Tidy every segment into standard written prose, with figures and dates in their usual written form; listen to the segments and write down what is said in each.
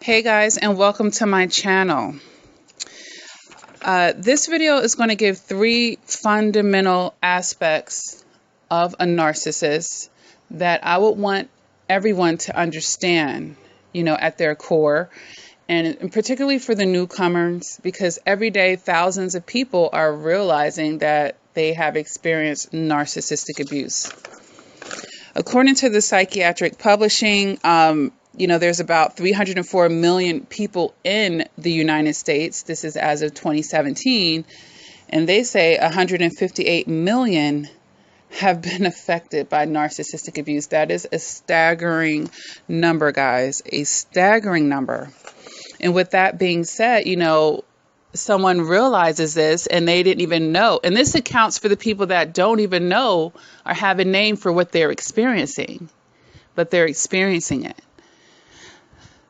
Hey guys, and welcome to my channel. This video is going to give 3 fundamental aspects of a narcissist that I would want everyone to understand, at their core, and particularly for the newcomers, because every day thousands of people are realizing that they have experienced narcissistic abuse. According to the psychiatric publishing, there's about 304 million people in the United States. This is as of 2017. And they say 158 million have been affected by narcissistic abuse. That is a staggering number, guys, a staggering number. And with that being said, someone realizes this and they didn't even know. And this accounts for the people that don't even know or have a name for what they're experiencing, but they're experiencing it.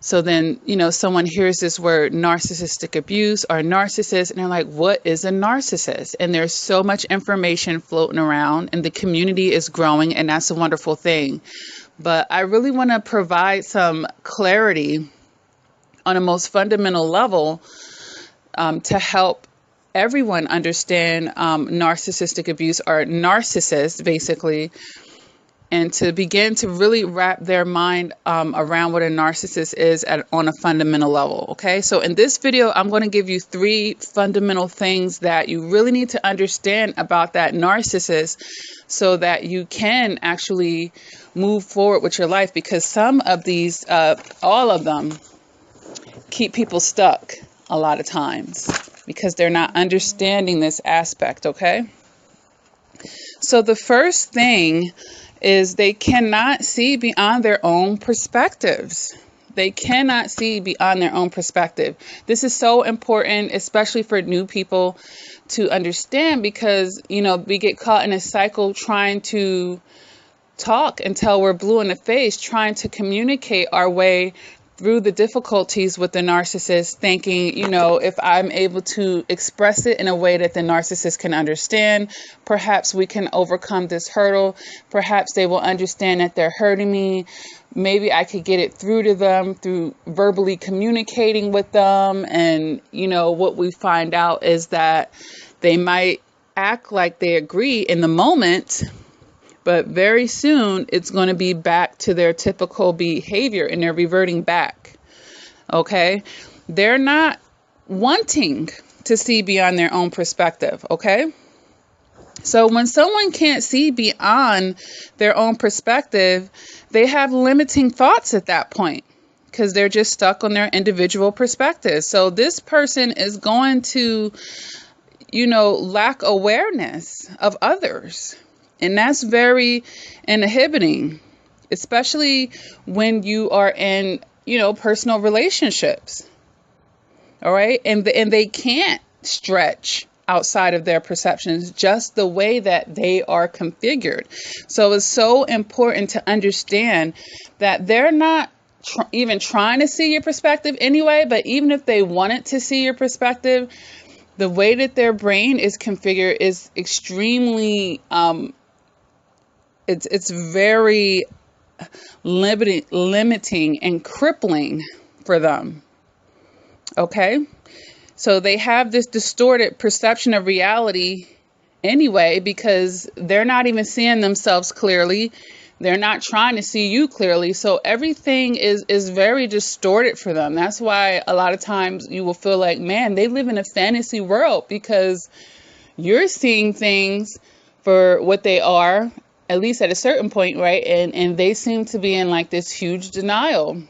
So then, someone hears this word narcissistic abuse or narcissist, and they're like, what is a narcissist? And there's so much information floating around and the community is growing, and that's a wonderful thing. But I really want to provide some clarity on a most fundamental level to help everyone understand narcissistic abuse or narcissists, basically, and to begin to really wrap their mind around what a narcissist is on a fundamental level. Okay, so in this video, I'm going to give you 3 fundamental things that you really need to understand about that narcissist so that you can actually move forward with your life, because some of these, all of them, keep people stuck a lot of times because they're not understanding this aspect. Okay, so the first thing is they cannot see beyond their own perspectives. They cannot see beyond their own perspective. This is so important, especially for new people to understand, because, we get caught in a cycle trying to talk until we're blue in the face, trying to communicate our way through the difficulties with the narcissist, thinking, if I'm able to express it in a way that the narcissist can understand, perhaps we can overcome this hurdle. Perhaps they will understand that they're hurting me. Maybe I could get it through to them through verbally communicating with them. And, what we find out is that they might act like they agree in the moment, but very soon it's going to be back to their typical behavior and they're reverting back. Okay. They're not wanting to see beyond their own perspective. Okay. So when someone can't see beyond their own perspective, they have limiting thoughts at that point because they're just stuck on their individual perspectives. So this person is going to, lack awareness of others. And that's very inhibiting, especially when you are in, personal relationships. All right. And they can't stretch outside of their perceptions just the way that they are configured. So it's so important to understand that they're not even trying to see your perspective anyway. But even if they wanted to see your perspective, the way that their brain is configured is extremely it's very limiting and crippling for them. Okay, so they have this distorted perception of reality anyway, because they're not even seeing themselves clearly. They're not trying to see you clearly. So everything is very distorted for them. That's why a lot of times you will feel like, man, they live in a fantasy world, because you're seeing things for what they are, at least at a certain point, right? And they seem to be in like this huge denial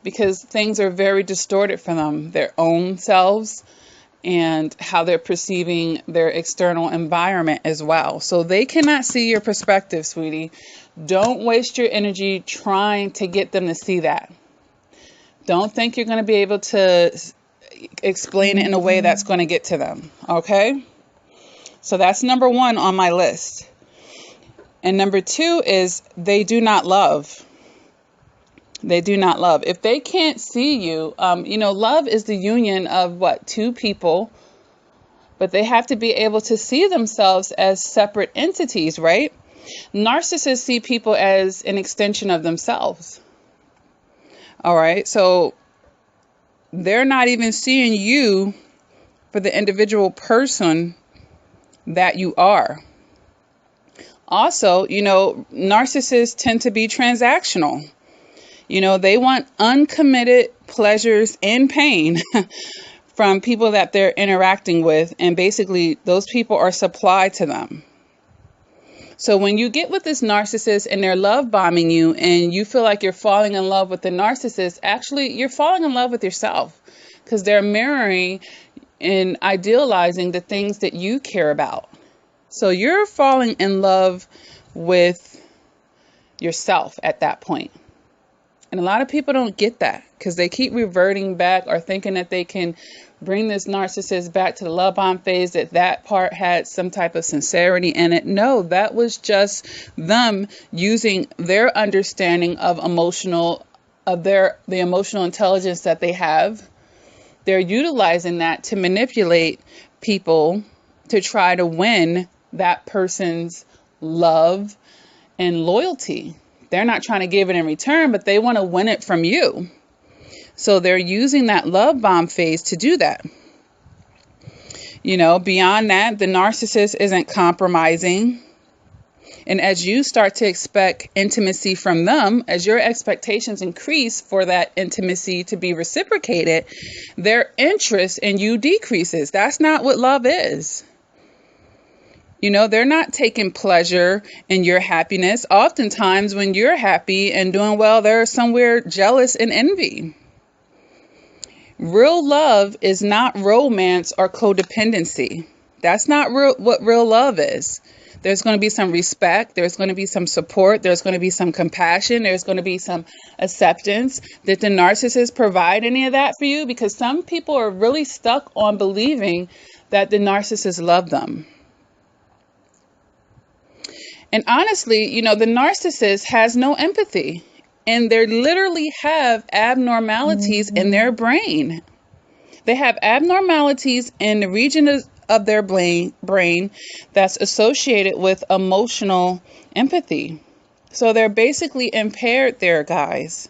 because things are very distorted for them, their own selves and how they're perceiving their external environment as well. So they cannot see your perspective, sweetie. Don't waste your energy trying to get them to see that. Don't think you're going to be able to explain it in a way that's going to get to them. Okay? So that's number 1 on my list. And number 2 is they do not love. They do not love. If they can't see you, love is the union of 2 people, but they have to be able to see themselves as separate entities, right? Narcissists see people as an extension of themselves. All right. So they're not even seeing you for the individual person that you are. Also, narcissists tend to be transactional. They want uncommitted pleasures and pain from people that they're interacting with. And basically, those people are supplied to them. So when you get with this narcissist and they're love bombing you and you feel like you're falling in love with the narcissist, actually, you're falling in love with yourself because they're mirroring and idealizing the things that you care about. So you're falling in love with yourself at that point. And a lot of people don't get that because they keep reverting back or thinking that they can bring this narcissist back to the love bomb phase, that part had some type of sincerity in it. No, that was just them using their understanding of the emotional intelligence that they have. They're utilizing that to manipulate people to try to win that person's love and loyalty. They're not trying to give it in return, but they want to win it from you. So they're using that love bomb phase to do that. Beyond that, the narcissist isn't compromising. And as you start to expect intimacy from them, as your expectations increase for that intimacy to be reciprocated, their interest in you decreases. That's not what love is. They're not taking pleasure in your happiness. Oftentimes when you're happy and doing well, they're somewhere jealous and envy. Real love is not romance or codependency. That's not what real love is. There's going to be some respect. There's going to be some support. There's going to be some compassion. There's going to be some acceptance. Did the narcissist provide any of that for you? Because some people are really stuck on believing that the narcissist loved them. And honestly, the narcissist has no empathy. And they literally have abnormalities in their brain. They have abnormalities in the region of their brain that's associated with emotional empathy. So they're basically impaired there, guys.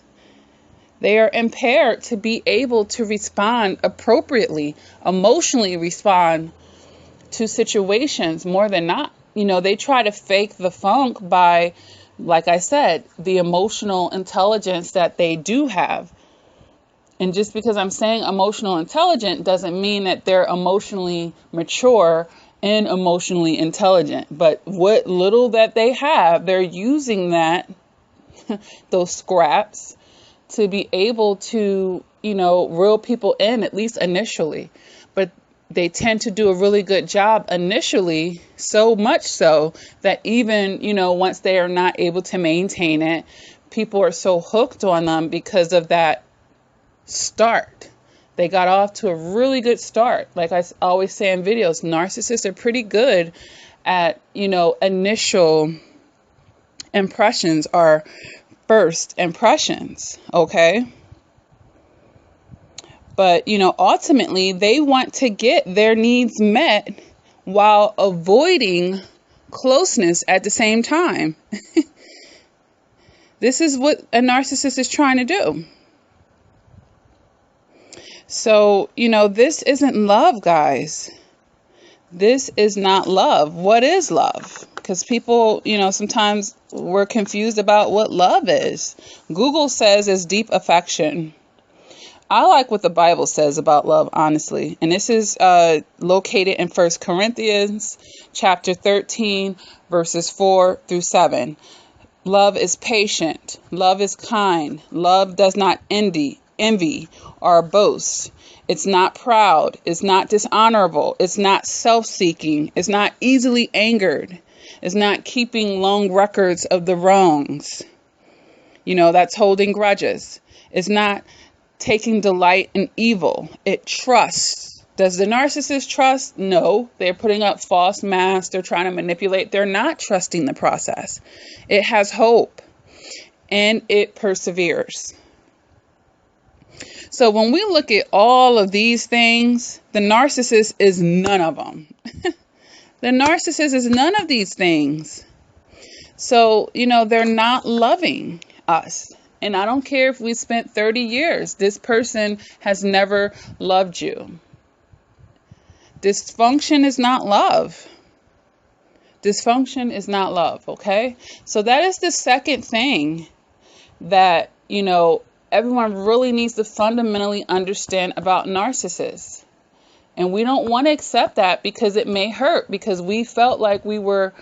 They are impaired to be able to respond appropriately, emotionally respond to situations more than not. They try to fake the funk by, like I said, the emotional intelligence that they do have. And just because I'm saying emotional intelligent doesn't mean that they're emotionally mature and emotionally intelligent. But what little that they have, they're using those scraps to be able to, reel people in, at least initially. But they tend to do a really good job initially, so much so that even, once they are not able to maintain it, people are so hooked on them because of that start. They got off to a really good start. Like I always say in videos, narcissists are pretty good at, initial impressions or first impressions. Okay. But, ultimately they want to get their needs met while avoiding closeness at the same time. This is what a narcissist is trying to do. So, this isn't love, guys. This is not love. What is love? Because people, sometimes we're confused about what love is. Google says it's deep affection. I like what the Bible says about love, honestly. And this is located in 1 Corinthians chapter 13, verses 4 through 7. Love is patient. Love is kind. Love does not envy or boast. It's not proud. It's not dishonorable. It's not self-seeking. It's not easily angered. It's not keeping long records of the wrongs. That's holding grudges. It's not taking delight in evil. It trusts. Does the narcissist trust? No. They're putting up false masks. They're trying to manipulate. They're not trusting the process. It has hope and it perseveres. So when we look at all of these things, the narcissist is none of them. The narcissist is none of these things. So, they're not loving us. And I don't care if we spent 30 years. This person has never loved you. Dysfunction is not love. Dysfunction is not love, okay? So that is the second thing that, everyone really needs to fundamentally understand about narcissists. And we don't want to accept that because it may hurt, because we felt like we were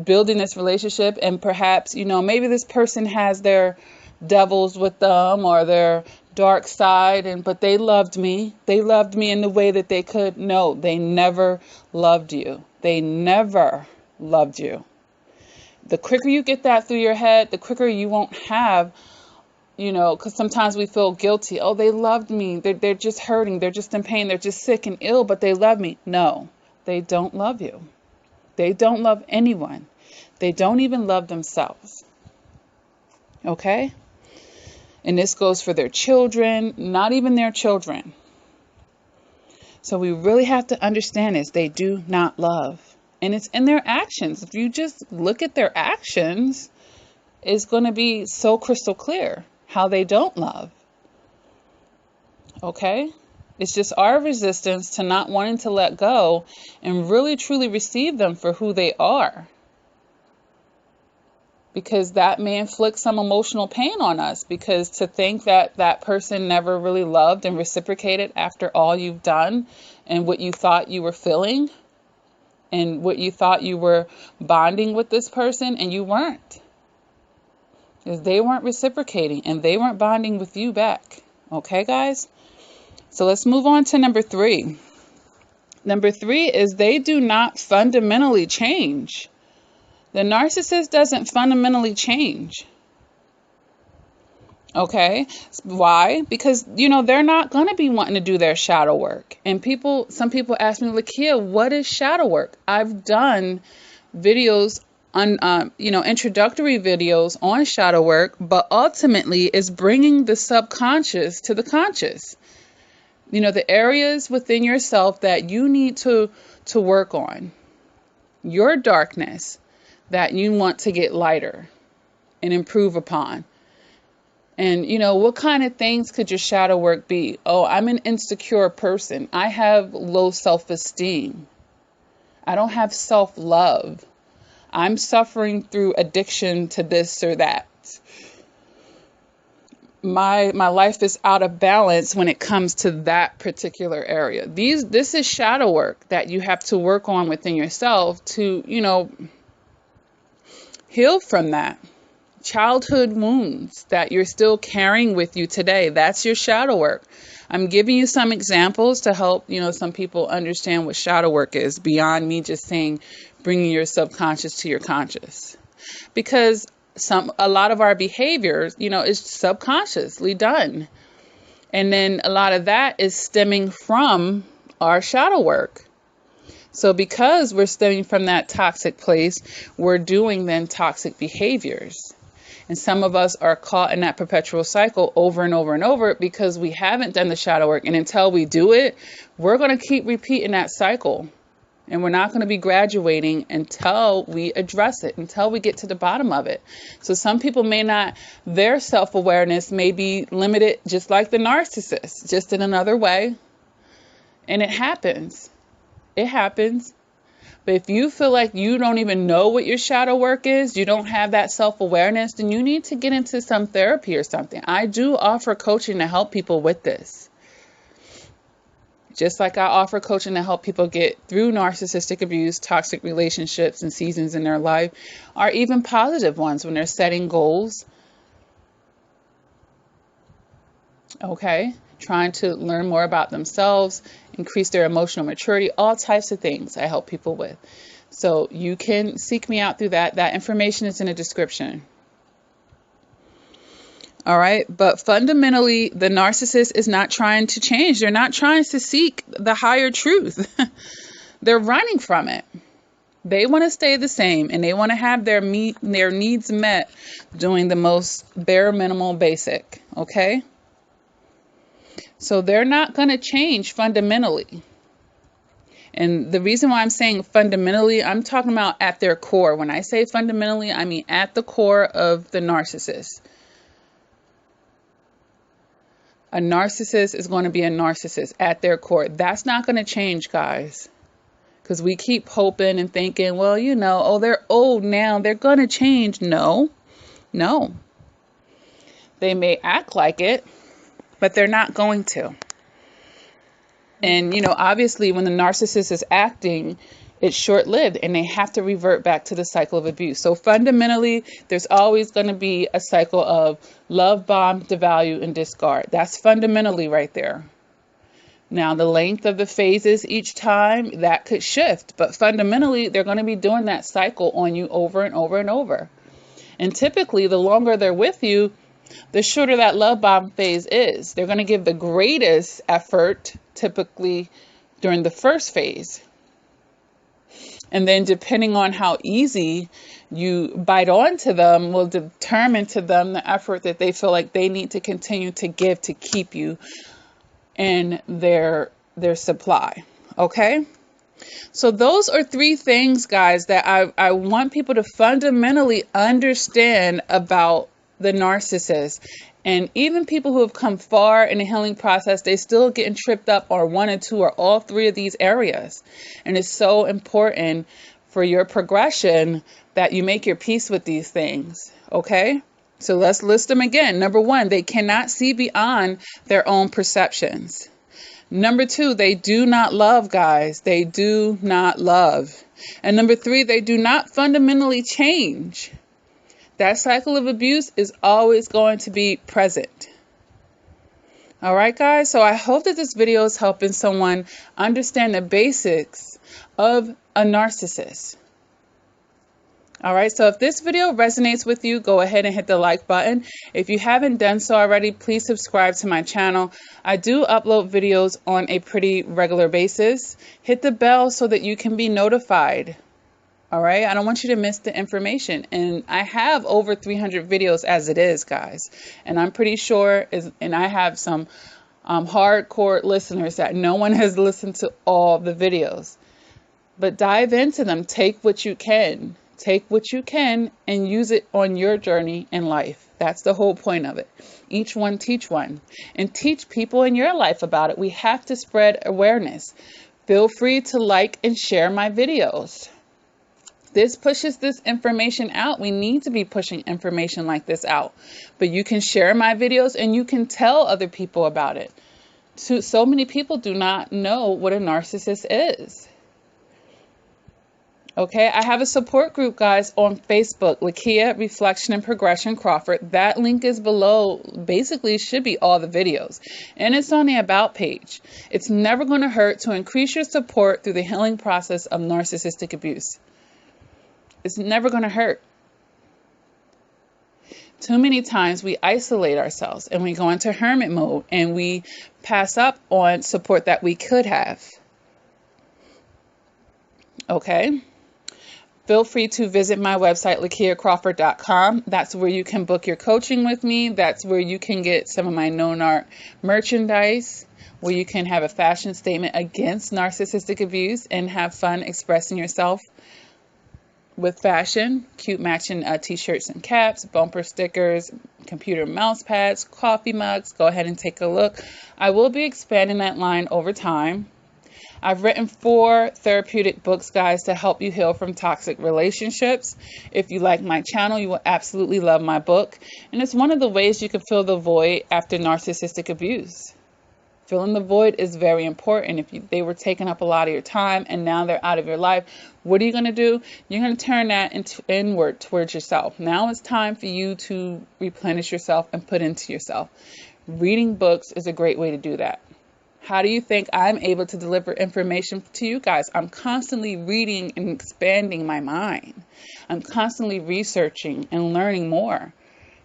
building this relationship and perhaps, maybe this person has their devils with them or their dark side, but they loved me. They loved me in the way that they could. No, they never loved you. They never loved you. The quicker you get that through your head, the quicker you won't have, because sometimes we feel guilty. Oh, they loved me. They're just hurting. They're just in pain. They're just sick and ill, but they love me. No, they don't love you. They don't love anyone. They don't even love themselves. Okay? And this goes for their children, not even their children. So we really have to understand this. They do not love. And it's in their actions. If you just look at their actions, it's going to be so crystal clear how they don't love. Okay? It's just our resistance to not wanting to let go and really truly receive them for who they are. Because that may inflict some emotional pain on us, because to think that that person never really loved and reciprocated after all you've done and what you thought you were feeling and what you thought you were bonding with this person, and you weren't. Because they weren't reciprocating and they weren't bonding with you back. Okay, guys? So let's move on to number 3. Number 3 is they do not fundamentally change. The narcissist doesn't fundamentally change. Okay? Why? Because, they're not going to be wanting to do their shadow work. And some people ask me, Lakia, what is shadow work? I've done videos on, introductory videos on shadow work, but ultimately it's bringing the subconscious to the conscious. The areas within yourself that you need to work on. Your darkness that you want to get lighter and improve upon. And, what kind of things could your shadow work be? Oh, I'm an insecure person. I have low self-esteem. I don't have self-love. I'm suffering through addiction to this or that. My life is out of balance when it comes to that particular area. This is shadow work that you have to work on within yourself to, heal from that. Childhood wounds that you're still carrying with you today. That's your shadow work. I'm giving you some examples to help, some people understand what shadow work is beyond me just saying bringing your subconscious to your conscious. Because a lot of our behaviors, is subconsciously done. And then a lot of that is stemming from our shadow work. So because we're stemming from that toxic place, we're doing then toxic behaviors. And some of us are caught in that perpetual cycle over and over and over because we haven't done the shadow work. And until we do it, we're going to keep repeating that cycle. And we're not going to be graduating until we address it, until we get to the bottom of it. So some people their self-awareness may be limited just like the narcissist, just in another way. And it happens. It happens. But if you feel like you don't even know what your shadow work is, you don't have that self-awareness, then you need to get into some therapy or something. I do offer coaching to help people with this. Just like I offer coaching to help people get through narcissistic abuse, toxic relationships, and seasons in their life, or even positive ones when they're setting goals. Okay? Trying to learn more about themselves, increase their emotional maturity, all types of things I help people with. So you can seek me out through that. That information is in the description. All right. But fundamentally, the narcissist is not trying to change. They're not trying to seek the higher truth. They're running from it. They want to stay the same and they want to have their needs met doing the most bare minimal basic. Okay. So they're not going to change fundamentally. And the reason why I'm saying fundamentally, I'm talking about at their core. When I say fundamentally, I mean at the core of the narcissist. A narcissist is going to be a narcissist at their core. That's not going to change, guys. Because we keep hoping and thinking, well, you know, oh, they're old now, they're going to change. No, no. They may act like it, but they're not going to. And, you know, obviously when the narcissist is acting, it's short-lived and they have to revert back to the cycle of abuse. So fundamentally, there's always going to be a cycle of love, bomb, devalue, and discard. That's fundamentally right there. Now, the length of the phases each time, that could shift. But fundamentally, they're going to be doing that cycle on you over and over and over. And typically, the longer they're with you, the shorter that love bomb phase is. They're going to give the greatest effort, typically during the first phase. And then depending on how easy you bite onto them will determine to them the effort that they feel like they need to continue to give to keep you in their supply. Okay? So those are 3 things, guys, that I want people to fundamentally understand about the narcissist. And even people who have come far in the healing process, they still getting tripped up on 1 or 2 or all 3 of these areas. And it's so important for your progression that you make your peace with these things. Okay? So let's list them again. Number 1, they cannot see beyond their own perceptions. Number 2, they do not love, guys. They do not love. And number 3, they do not fundamentally change. That cycle of abuse is always going to be present. All right, guys. So I hope that this video is helping someone understand the basics of a narcissist. All right, so if this video resonates with you, go ahead and hit the like button. If you haven't done so already, please subscribe to my channel. I do upload videos on a pretty regular basis. Hit the bell so that you can be notified. All right, I don't want you to miss the information. And I have over 300 videos as it is, guys. And I'm pretty sure, and I have some hardcore listeners that no one has listened to all the videos. But dive into them. Take what you can. Take what you can and use it on your journey in life. That's the whole point of it. Each one teach one. And teach people in your life about it. We have to spread awareness. Feel free to like and share my videos. This pushes this information out. We need to be pushing information like this out. But you can share my videos and you can tell other people about it. So many people do not know what a narcissist is. Okay, I have a support group, guys, on Facebook, Lakia Reflection and Progression Crawford. That link is below. Basically, should be all the videos. And it's on the About page. It's never going to hurt to increase your support through the healing process of narcissistic abuse. It's never going to hurt. Too many times we isolate ourselves and we go into hermit mode and we pass up on support that we could have. Okay. Feel free to visit my website, LakiaCrawford.com. That's where you can book your coaching with me. That's where you can get some of my known art merchandise, where you can have a fashion statement against narcissistic abuse and have fun expressing yourself with fashion. Cute matching t-shirts and caps, bumper stickers, computer mouse pads, coffee mugs. Go ahead and take a look. I will be expanding that line over time. I've written 4 therapeutic books, guys, to help you heal from toxic relationships. If you like my channel, you will absolutely love my book. And it's one of the ways you can fill the void after narcissistic abuse. Filling the void is very important. If they were taking up a lot of your time and now they're out of your life, what are you going to do? You're going to turn that inward towards yourself. Now it's time for you to replenish yourself and put into yourself. Reading books is a great way to do that. How do you think I'm able to deliver information to you guys? I'm constantly reading and expanding my mind. I'm constantly researching and learning more.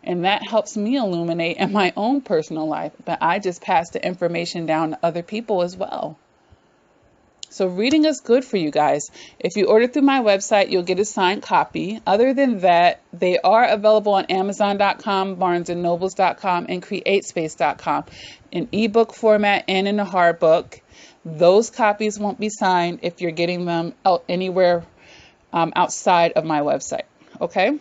And that helps me illuminate in my own personal life. But I just pass the information down to other people as well. So reading is good for you guys. If you order through my website, you'll get a signed copy. Other than that, they are available on Amazon.com, BarnesandNobles.com, and CreateSpace.com in ebook format and in a hard book. Those copies won't be signed if you're getting them out anywhere outside of my website. Okay?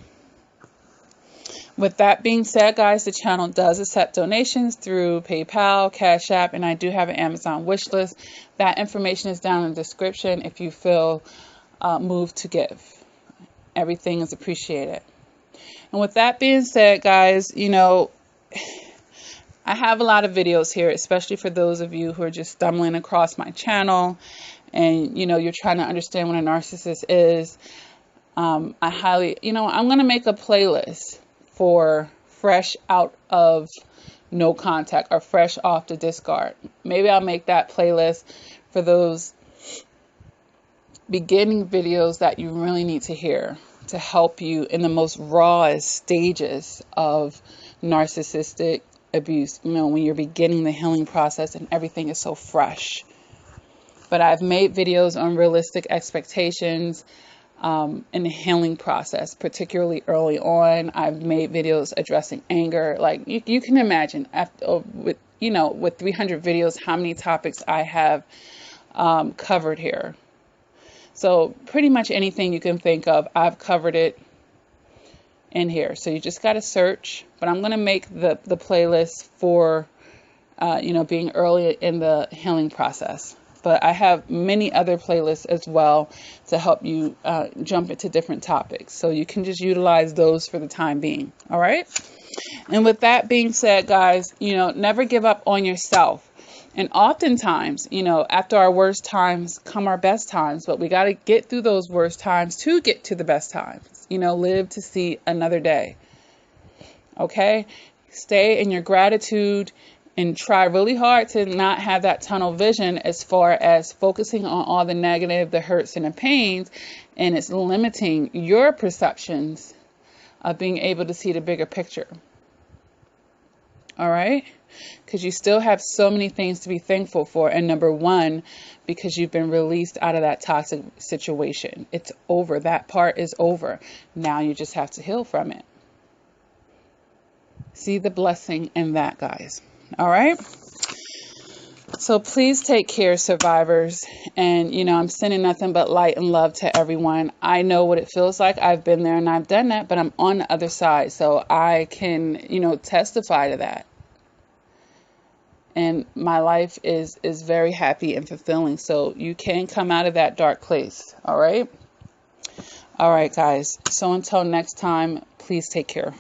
With that being said, guys, the channel does accept donations through PayPal, Cash App, and I do have an Amazon wish list. That information is down in the description if you feel moved to give. Everything is appreciated. And with that being said, guys, you know, I have a lot of videos here, especially for those of you who are just stumbling across my channel and, you know, you're trying to understand what a narcissist is. I highly, you know, I'm going to make a playlist for fresh out of no contact or fresh off the discard. Maybe I'll make that playlist for those beginning videos that you really need to hear to help you in the most rawest stages of narcissistic abuse, you know, when you're beginning the healing process and everything is so fresh. But I've made videos on realistic expectations in the healing process, particularly early on. I've made videos addressing anger. Like you can imagine, after, with 300 videos, how many topics I have covered here. So pretty much anything you can think of, I've covered it in here. So you just got to search. But I'm going to make the playlist for being early in the healing process. But I have many other playlists as well to help you jump into different topics. So you can just utilize those for the time being. All right. And with that being said, guys, you know, never give up on yourself. And oftentimes, you know, after our worst times come our best times, but we got to get through those worst times to get to the best times, you know, live to see another day. Okay. Stay in your gratitude and try really hard to not have that tunnel vision as far as focusing on all the negative, the hurts and the pains, and it's limiting your perceptions of being able to see the bigger picture. All right? Because you still have so many things to be thankful for. And number one, because you've been released out of that toxic situation. It's over. That part is over. Now you just have to heal from it. See the blessing in that, guys. All right. So please take care, survivors. And, you know, I'm sending nothing but light and love to everyone. I know what it feels like. I've been there and I've done that, but I'm on the other side. So I can, you know, testify to that. And my life is very happy and fulfilling. So you can come out of that dark place. All right. All right, guys. So until next time, please take care.